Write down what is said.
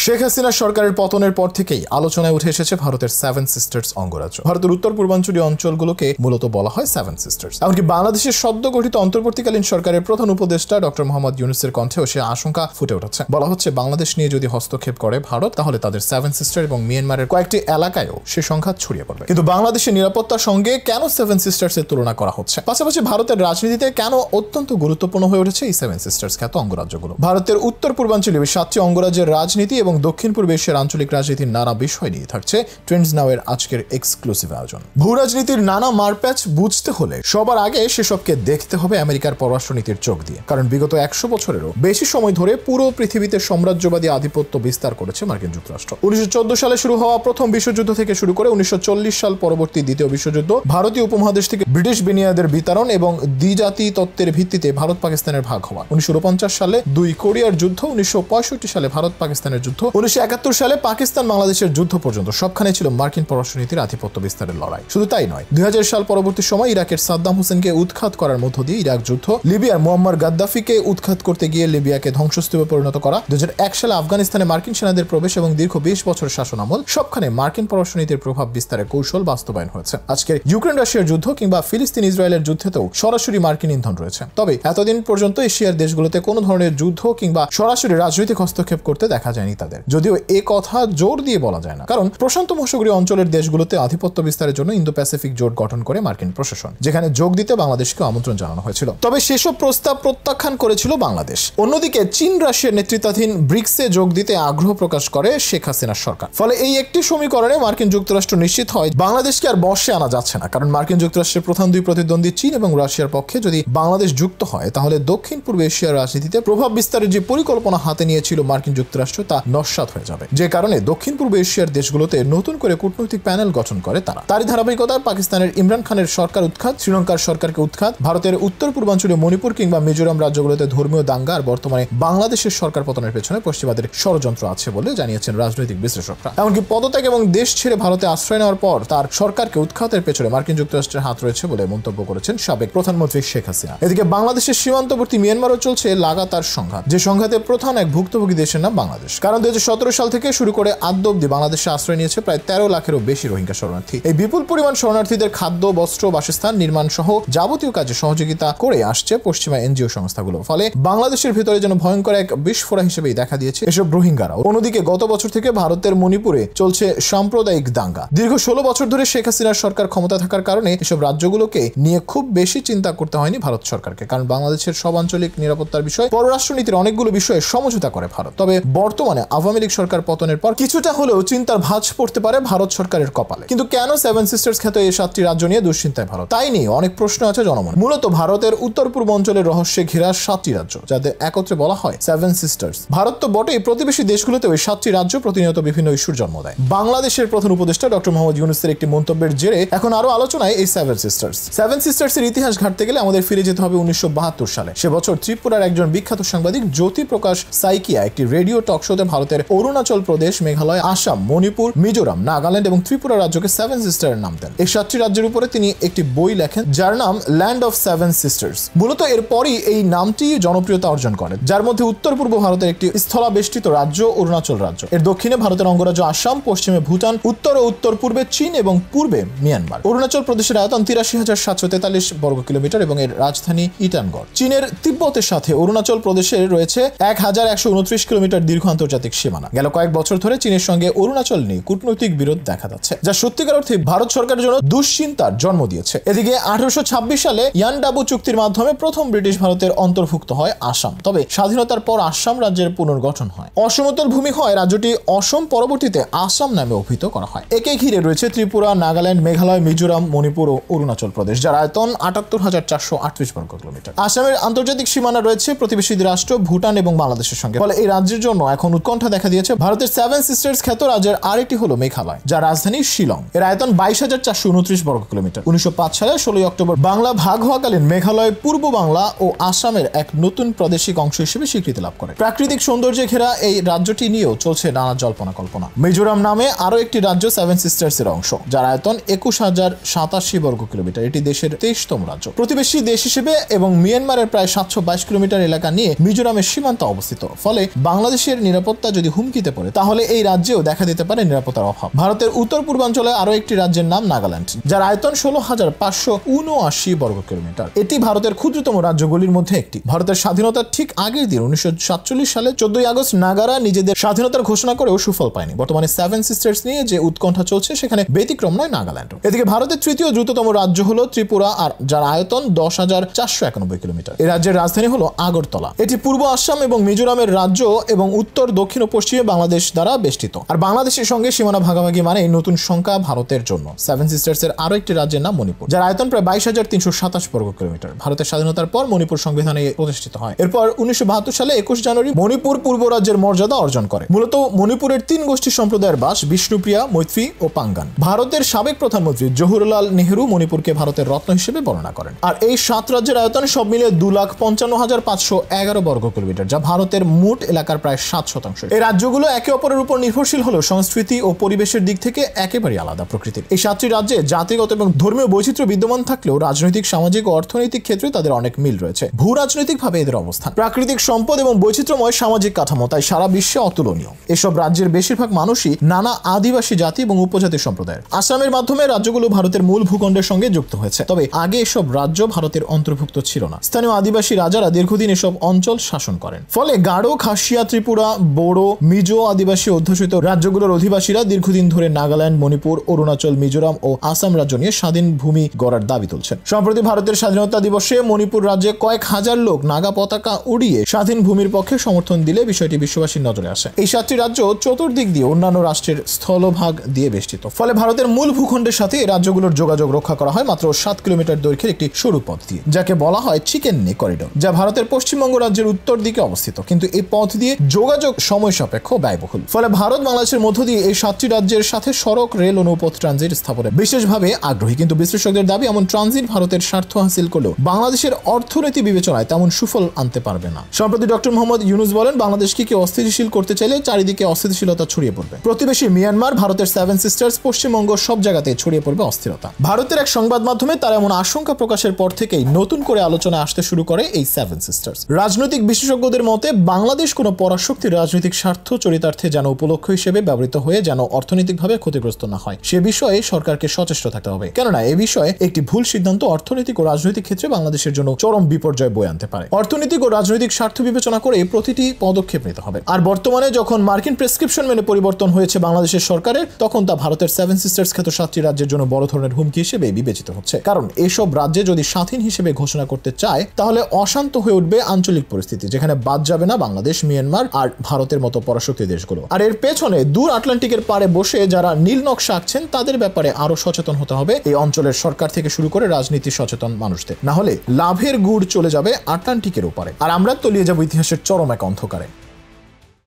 শেখ হাসিনা সরকারের পতনের পর থেকেই আলোচনায় উঠে এসেছে ভারতের সেভেন সিস্টার্স অঙ্গরাজ্য। ভারতের উত্তর পূর্বাঞ্চলীয় অঞ্চলগুলোকে মূলত বলা হয় সেভেন সিস্টার্স। এমনকি বাংলাদেশের সদ্য গঠিত অন্তর্বর্তীকালীন সরকারের প্রধান উপদেষ্টা ডক্টর মোহাম্মদ ইউনূসের কণ্ঠেও সে আশঙ্কা ফুটে উঠেছে। বলা হচ্ছে বাংলাদেশ নিয়ে যদি হস্তক্ষেপ করে ভারত, তাহলে তাদের সেভেন সিস্টার এবং মিয়ানমারের কয়েকটি এলাকায়ও সে সংঘাত ছড়িয়ে পড়বে। কিন্তু বাংলাদেশের নিরাপত্তার সঙ্গে কেন সেভেন সিস্টার্স এর তুলনা করা হচ্ছে? পাশাপাশি ভারতের রাজনীতিতে কেন অত্যন্ত গুরুত্বপূর্ণ হয়ে উঠেছে এই সেভেন সিস্টার্স খ্যাত অঙ্গরাজ্যগুলো? ভারতের উত্তর পূর্বাঞ্চলীয় 7টি অঙ্গরাজ্যের রাজনীতি এবং দক্ষিণ পূর্ব এশিয়ার আঞ্চলিক রাজনীতির নানা বিষয় নিয়ে থাকছে ট্রেন্ডস নাও এর আজকের এক্সক্লুসিভ আয়োজন। ভূ রাজনীতির নানা মারপ্যাচ বুঝতে হলে সবার আগে সেসবকে দেখতে হবে আমেরিকার পররাষ্ট্রনীতির চোখ দিয়ে। কারণ বিগত 100 বছরেরও বেশি সময় ধরে পুরো পৃথিবীতে সাম্রাজ্যবাদী আধিপত্য বিস্তার করেছে মার্কিন যুক্তরাষ্ট্র। 1914 সালে শুরু হওয়া প্রথম বিশ্বযুদ্ধ থেকে শুরু করে 1940 সাল পরবর্তী দ্বিতীয় বিশ্বযুদ্ধ, ভারতীয় উপমহাদেশ থেকে ব্রিটিশ বিনিয়োগের বিতরণ এবং দ্বিজাতি তত্ত্বের ভিত্তিতে ভারত পাকিস্তানের ভাগ হওয়া, 1949 সালে 2 কোরিয়ার যুদ্ধ, 1965 সালে ভারত পাকিস্তানের যুদ্ধ, 1971 সালে পাকিস্তান বাংলাদেশের যুদ্ধ পর্যন্ত সবখানে ছিল মার্কিন পররাষ্ট্রনীতির আধিপত্য বিস্তারের লড়াই। শুধু তাই নয়, 2000 সাল পরবর্তী সময় ইরাকের সাদ্দাম হোসেনকে উৎখাত করার মধ্য দিয়ে ইরাক যুদ্ধ, লিবিয়ার মুয়াম্মার গাদ্দাফিকে উৎখাত করতে গিয়ে লিবিয়াকে ধ্বংসস্তূপে পরিণত করা, 2001 সালে আফগানিস্তানে মার্কিন সেনাদের প্রবেশ এবং দীর্ঘ 20 বছরের শাসনামল, সবখানে মার্কিন পররাষ্ট্রনীতির প্রভাব বিস্তারের কৌশল বাস্তবায়ন হয়েছে। আজকের ইউক্রেন রাশিয়ার যুদ্ধ কিংবা ফিলিস্তিন ইসরায়েলের যুদ্ধেও সরাসরি মার্কিন ইন্ধন রয়েছে। তবে এতদিন পর্যন্ত এশিয়ার দেশগুলোতে কোনো ধরনের যুদ্ধ কিংবা সরাসরি রাজনৈতিক হস্তক্ষেপ করতে দেখা যায়নি তাদের। যদিও এ কথা জোর দিয়ে বলা যায় না, কারণ প্রশান্ত মহাসাগরীয় অঞ্চলের দেশগুলোতে আধিপত্য বিস্তারের জন্য ইন্দো প্যাসিফিক জোট গঠন করে মার্কিন প্রশাসন, যেখানে যোগ দিতে বাংলাদেশকে আমন্ত্রণ জানানো হয়েছিল। তবে সেসব প্রস্তাব প্রত্যাখ্যান করেছিল বাংলাদেশ। অন্যদিকে চীন রাশিয়ার নেতৃত্বাধীন ব্রিক্সে যোগ দিতে আগ্রহ প্রকাশ করে শেখ হাসিনার সরকার। ফলে এই একটি সমীকরণে মার্কিন যুক্তরাষ্ট্র নিশ্চিত হয় বাংলাদেশকে আর বর্ষে আনা যাচ্ছে না। কারণ মার্কিন যুক্তরাষ্ট্রের প্রধান দুই প্রতিদ্বন্দ্বী চীন এবং রাশিয়ার পক্ষে যদি বাংলাদেশ যুক্ত হয়, তাহলে দক্ষিণ পূর্ব এশিয়ার রাজনীতিতে প্রভাব বিস্তারের যে পরিকল্পনা হাতে নিয়েছিল মার্কিন যুক্তরাষ্ট্র, তা নস্যাৎ হয়ে যাবে। যে কারণে দক্ষিণ পূর্ব এশিয়ার দেশগুলোতে নতুন করে কূটনৈতিক প্যানেল গঠন করে তারা। তারই ধারাবাহিকতায় পাকিস্তানের ইমরান খানের সরকার উৎখাত, শ্রীলঙ্কার সরকারকে উৎখাত, ভারতের উত্তর পূর্বাঞ্চলীয় মণিপুর কিংবা মিজোরাম রাজ্যগুলোতে ধর্মীয় দাঙ্গা আর বর্তমানে বাংলাদেশের সরকার পতনের পেছনে পশ্চিমাদের ষড়যন্ত্র আছে বলে জানিয়েছেন রাজনৈতিক বিশ্লেষকরা। এমনকি পদত্যাগ এবং দেশ ছেড়ে ভারতে আশ্রয় নেওয়ার পর তার সরকারকে উৎখাতের পেছনে মার্কিন যুক্তরাষ্ট্রের হাত রয়েছে বলে মন্তব্য করেছেন সাবেক প্রধানমন্ত্রী শেখ হাসিনা। এদিকে বাংলাদেশের সীমান্তবর্তী মিয়ানমারও চলছে লাগাতার সংঘাত, যে সংঘাতে প্রধান এক ভুক্তভোগী দেশের নাম বাংলাদেশ। কারণ 2017 সাল থেকে শুরু করে আদ্য অব্দি বাংলাদেশে আশ্রয় নিয়েছে প্রায় 13 লাখেরও বেশি রোহিঙ্গা শরণার্থী। এই বিপুল পরিমাণ শরণার্থীদের খাদ্য, বস্ত্র, বাসস্থান, নির্মাণ সহ যাবতীয় কাজে সহযোগিতা করে আসছে পশ্চিমা এনজিও সংস্থাগুলো। ফলে বাংলাদেশের ভিতরে যেন ভয়ঙ্কর এক বিস্ফোরা হিসেবেই দেখা দিয়েছে এসব রোহিঙ্গারা। অন্যদিকে গত বছর থেকে ভারতের মণিপুরে চলছে সাম্প্রদায়িক দাঙ্গা। দীর্ঘ 16 বছর ধরে শেখ হাসিনার সরকার ক্ষমতা থাকার কারণে এসব রাজ্যগুলোকে নিয়ে খুব বেশি চিন্তা করতে হয়নি ভারত সরকারকে। কারণ বাংলাদেশের সব আঞ্চলিক নিরাপত্তার বিষয়, পররাষ্ট্রনীতির অনেকগুলো বিষয়ে সমঝোতা করে ভারত। তবে বর্তমানে আওয়ামী লীগ সরকার পতনের পর কিছুটা হলেও চিন্তার ভাঁজ পড়তে পারে ভারত সরকারের কপালে। কিন্তু কেন সেভেন সিস্টার্স খ্যাত এই 7টি রাজ্য নিয়ে দুশ্চিন্তায় ভারত, তাই নিয়ে অনেক প্রশ্ন আছে জনমনে। মূলত ভারতের উত্তর পূর্ব অঞ্চলের রহস্যে ঘেরা 7টি রাজ্য, যাদের একত্রে বলা হয় সেভেন সিস্টার্স। ভারত তো বটেই, প্রতিবেশী দেশগুলোতে ওই 7টি রাজ্য প্রতিনিয়ত বিভিন্ন ইস্যুর জন্ম দেয়। বাংলাদেশের প্রধান উপদেষ্টা ডক্টর মোহাম্মদ ইউনূসের একটি মন্তব্যের জেরে এখন আরো আলোচনায় এই সেভেন সিস্টার্স। সেভেন সিস্টার্স এর ইতিহাস ঘাটতে গেলে আমাদের ফিরে যেতে হবে 1972 সালে। সে বছর ত্রিপুরার একজন বিখ্যাত সাংবাদিক জ্যোতি প্রকাশ সাইকিয়া একটি রেডিও টক শোতে ভারতের অরুণাচল প্রদেশ, মেঘালয়, আসাম, মণিপুর, মিজোরাম, নাগাল্যান্ড এবং ত্রিপুরা রাজ্যকে সেভেন সিস্টারের নাম দেন। এই 7টি রাজ্যের উপরে তিনি একটি বই লেখেন, যার নাম ল্যান্ড অফ সেভেন সিস্টার্স। মূলত এরপরই এই নামটি জনপ্রিয়তা অর্জন করে, যার মধ্যে উত্তর পূর্ব ভারতের একটি স্থলাবেষ্টিত রাজ্য অরুণাচল রাজ্য, এর দক্ষিণে ভারতের অঙ্গরাজ্য আসাম, পশ্চিমে ভুটান, উত্তর ও উত্তর পূর্বে চীন এবং পূর্বে মিয়ানমার। অরুণাচল প্রদেশের আয়তন 83,743 বর্গ কিলোমিটার এবং এর রাজধানী ইটানগড়। চীনের তিব্বতের সাথে অরুণাচল প্রদেশের রয়েছে 1129 কিলোমিটার দীর্ঘ আন্তর্জাতিক সীমানা। গেল কয়েক বছর ধরে চীনের সঙ্গে অরুণাচল নিয়ে কূটনৈতিক বিরোধ দেখা যাচ্ছে, যা সত্যিকার অর্থে ভারত সরকারের জন্য দুশ্চিন্তার জন্ম দিয়েছে। এদিকে 1826 সালে ইয়ানডাবু চুক্তির মাধ্যমে প্রথম ব্রিটিশ ভারতের অন্তর্ভুক্ত হয় আসাম। তবে স্বাধীনতার পর আসাম রাজ্যের পুনর্গঠন হয়। অসমতল ভূমি হয় রাজ্যটি অসম, পরবর্তীতে আসাম নামে অভিহিত করা হয়। একে ঘিরে রয়েছে ত্রিপুরা, নাগাল্যান্ড, মেঘালয়, মিজোরাম, মণিপুর ও অরুণাচল প্রদেশ, যার আয়তন 78,438 বর্গ কিলোমিটার। আসামের আন্তর্জাতিক সীমানা রয়েছে প্রতিবেশী রাষ্ট্র ভুটান এবং বাংলাদেশের সঙ্গে। ফলে এই রাজ্যের জন্য এখন উৎকণ্ঠা দেখা দিয়েছে। ভারতের সেভেন সিস্টার্স খ্যাত রাজ্যের আরেকটি হলো মেঘালয়, যার রাজধানী শিলং। এর আয়তন 22,429 বর্গ কিলোমিটার। 1905 সালে 16 অক্টোবর বাংলা ভাগ হওয়াকালীন মেঘালয় পূর্ব বাংলা ও আসামের এক নতুন প্রাদেশিক অংশ হিসেবে স্বীকৃতি লাভ করে। প্রাকৃতিক সৌন্দর্যে ঘেরা এই রাজ্যটি নিয়েও চলছে নানা জল্পনা কল্পনা। মিজোরাম নামে আরো একটি রাজ্য সেভেন সিস্টার্স এর অংশ, যার আয়তন 21,087 বর্গ কিলোমিটার। এটি দেশের 23তম রাজ্য। প্রতিবেশী দেশ হিসেবে এবং মিয়ানমারের প্রায় 722 কিলোমিটার এলাকা নিয়ে মিজোরামের সীমান্ত অবস্থিত। ফলে বাংলাদেশের নিরাপত্তা যদি হুমকিতে পড়ে তাহলে এই রাজ্যেও দেখা দিতে পারে নিরাপত্তার অভাব। ভারতের উত্তর পূর্বাঞ্চলে আরো একটি রাজ্যের নাম নাগাল্যান্ড, যার আয়তন 16,579 বর্গ কিলোমিটার। এটি ভারতের ক্ষুদ্রতম রাজ্যগুলির মধ্যে একটি। ভারতের স্বাধীনতার ঠিক আগের দিন 1947 সালে 14 আগস্ট নাগারা নিজেদের স্বাধীনতার ঘোষণা করেও সুফল পায়নি। বর্তমানে সেভেন সিস্টার্স নিয়ে যে উৎকণ্ঠা চলছে সেখানে ব্যতিক্রম নয় নাগাল্যান্ড। এদিকে ভারতের তৃতীয় দ্রুততম রাজ্য হলো ত্রিপুরা, আর যার আয়তন 10,491 কিলোমিটার। এই রাজ্যের রাজধানী হলো আগরতলা। এটি পূর্ব আসাম এবং মিজোরামের রাজ্য এবং উত্তর, দক্ষিণ ও পশ্চিমে বাংলাদেশ দ্বারা বেষ্টিত। আর বাংলাদেশের সঙ্গে সীমানা ভাগাভাগি মানে নতুন সংখ্যা ভারতের জন্য। সেভেন সিস্টার্স এর আরো একটি রাজ্যের নাম মণিপুর, যার আয়তন প্রায় 22,327 বর্গ কিলোমিটার। ভারতের স্বাধীনতার পর মণিপুর সংবিধানে প্রতিষ্ঠিত হয়। এরপর 1972 সালে 21 জানুয়ারি মণিপুর পূর্ব রাজ্যের মর্যাদা অর্জন করে। মূলত মণিপুরের 3 গোষ্ঠী সম্প্রদায়ের বাস: বিষ্ণুপ্রিয়া, মৈত্রী ও পাঙ্গান। ভারতের সাবেক প্রধানমন্ত্রী জওহরলাল নেহরু মণিপুরকে ভারতের রত্ন হিসেবে বর্ণনা করেন। আর এই 7 রাজ্যের আয়তন সব মিলে 2,55,511 বর্গ কিলোমিটার, যা ভারতের মোট এলাকার প্রায় 7%। এই রাজ্যগুলো একে অপরের উপর নির্ভরশীল হলেও সংস্কৃতি ও পরিবেশের দিক থেকে একেবারে আলাদা প্রকৃতির। এই 7টি রাজ্যে জাতিগত এবং ধর্মীয় বৈচিত্র্য বিদ্যমান থাকলেও রাজনৈতিক, সামাজিক ও অর্থনৈতিক ক্ষেত্রে তাদের অনেক মিল রয়েছে। ভূ রাজনৈতিকভাবে এদের অবস্থান, প্রাকৃতিক সম্পদ এবং বৈচিত্র্যময় সামাজিক কাঠামো তাই সারা বিশ্বে অতুলনীয়। এসব রাজ্যের বেশিরভাগ মানুষই নানা আদিবাসী জাতি এবং উপজাতি সম্প্রদায়ের। আসামের মাধ্যমে রাজ্যগুলো ভারতের মূল ভূখণ্ডের সঙ্গে যুক্ত হয়েছে, তবে আগে এসব রাজ্য ভারতের অন্তর্ভুক্ত ছিল না। স্থানীয় আদিবাসী রাজারা দীর্ঘদিন এসব অঞ্চল শাসন করেন। ফলে গারো, খাসিয়া, ত্রিপুরা, বোড়ো, মিজো আদিবাসী অধ্যুষিত রাজ্যগুলোর অধিবাসীরা দীর্ঘদিন ধরে নাগাল্যান্ড, মণিপুর, অরুণাচল, মিজোরাম ও আসাম রাজ্য নিয়ে স্বাধীন ভূমি গড়ার দাবি তুলছেন। সম্প্রতি ভারতের স্বাধীনতা দিবসে মণিপুর রাজ্যে কয়েক হাজার লোক নাগা পতাকা উড়িয়ে স্বাধীন ভূমির পক্ষে সমর্থন দিলে বিষয়টি বিশ্ববাসীর নজরে আসে। এই 7টি রাজ্য চতুর্দিক দিয়ে অন্যান্য রাষ্ট্রের স্থলভাগ দিয়ে বেষ্টিত। ফলে ভারতের মূল ভূখণ্ডের সাথে এই রাজ্যগুলোর যোগাযোগ রক্ষা করা হয় মাত্র 7 কিলোমিটার দৈর্ঘ্যের একটি সরু পথ দিয়ে, যাকে বলা হয় চিকেন নেক করিডোর, যা ভারতের পশ্চিমবঙ্গ রাজ্যের উত্তর দিকে অবস্থিত। কিন্তু এই পথ দিয়ে যোগাযোগ সময় সাপেক্ষ, ব্যয়বহুল। ফলে ভারত বাংলাদেশের মধ্য দিয়ে এই 7টি রাজ্যের সাথে সড়ক, রেল ও নৌপথ ট্রানজিট স্থাপনে বিশেষভাবে আগ্রহী। কিন্তু বিশ্লেষকদের দাবি, এমন ট্রানজিট ভারতের স্বার্থ হাসিল করলেও বাংলাদেশের অর্থনীতি বিবেচনায় তেমন সুফল আনতে পারবে না। সম্প্রতি ডক্টর মোহাম্মদ ইউনুস বলেন, বাংলাদেশকে কেউ অস্থিতিশীল করতে চাইলে চারিদিকে অস্থিতিশীলতা ছড়িয়ে পড়বে। প্রতিবেশী মিয়ানমার, ভারতের সেভেন সিস্টার্স, পশ্চিমবঙ্গ সব জায়গাতে ছড়িয়ে পড়বে অস্থিরতা। ভারতের এক সংবাদ মাধ্যমে তারা এমন আশঙ্কা প্রকাশের পর থেকেই নতুন করে আলোচনায় আসতে শুরু করে এই সেভেন সিস্টার্স। রাজনৈতিক বিশেষজ্ঞদের মতে বাংলাদেশ কোনো পরাশক্তির রাজনৈতিক স্বার্থ চরিতার্থে যেন উপলক্ষ হিসেবে ব্যবহৃত হয়ে যেন অর্থনৈতিকভাবে ক্ষতিগ্রস্ত না হয়, সে বিষয়ে সরকারকে সচেষ্ট থাকতে হবে। কেননা এ বিষয়ে একটি ভুল সিদ্ধান্ত অর্থনৈতিক ও রাজনৈতিক ক্ষেত্রে বাংলাদেশের জন্য চরম বিপর্যয় বয়ে আনতে পারে। অর্থনৈতিক ও রাজনৈতিক স্বার্থ বিবেচনা করে প্রতিটি পদক্ষেপ নিতে হবে। আর বর্তমানে যখন মার্কিন প্রেসক্রিপশন মেনে পরিবর্তন হয়েছে বাংলাদেশের সরকারের, তখন তা ভারতের সেভেন সিস্টার্স খ্যাত 7টি রাজ্যের জন্য বড় ধরনের হুমকি হিসেবে বিবেচিত হচ্ছে। কারণ এসব রাজ্যে যদি স্বাধীন হিসেবে ঘোষণা করতে চায় তাহলে অশান্ত হয়ে উঠবে আঞ্চলিক পরিস্থিতি, যেখানে বাদ যাবে না বাংলাদেশ, মিয়ানমার আর ভারতের মতো পরাশক্তি দেশগুলো। আর এর পেছনে দূর আটলান্টিকের পারে বসে যারা নীল নকশা আঁকছেন তাদের ব্যাপারে আরো সচেতন হতে হবে এই অঞ্চলের সরকার থেকে শুরু করে রাজনীতি সচেতন মানুষদের। না হলে লাভের গুড় চলে যাবে আটলান্টিকের ওপারে, আর আমরা তলিয়ে যাব ইতিহাসের চরম এক অন্ধকারে।